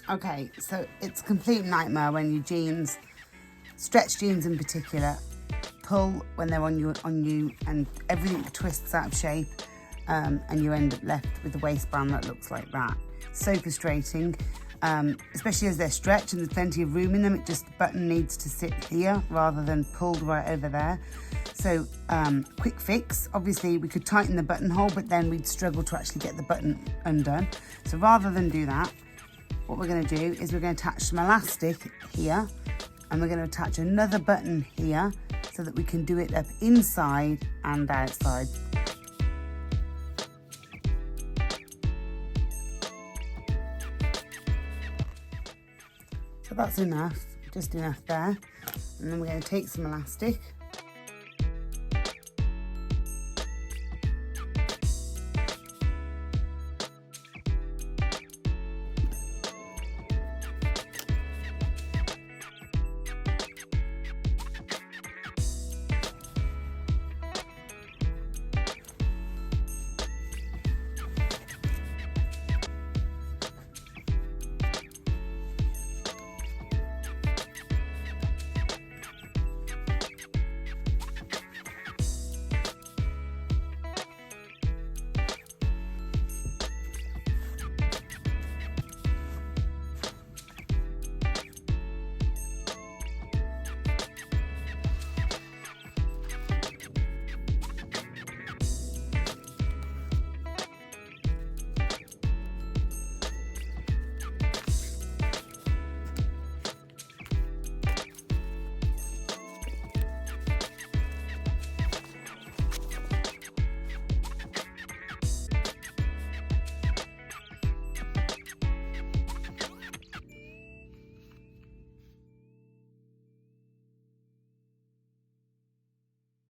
Okay, so it's a complete nightmare when your jeans, stretch jeans in particular, pull when they're on you and everything twists out of shape, and you end up left with a waistband that looks like that. So frustrating, especially as they're stretched and there's plenty of room in them. It just, the button needs to sit here rather than pulled right over there. So quick fix, obviously we could tighten the buttonhole, but then we'd struggle to actually get the button undone. So rather than do that, what we're going to do is we're going to attach some elastic here, and we're going to attach another button here so that we can do it up inside and outside. So that's enough, just enough there. And then we're going to take some elastic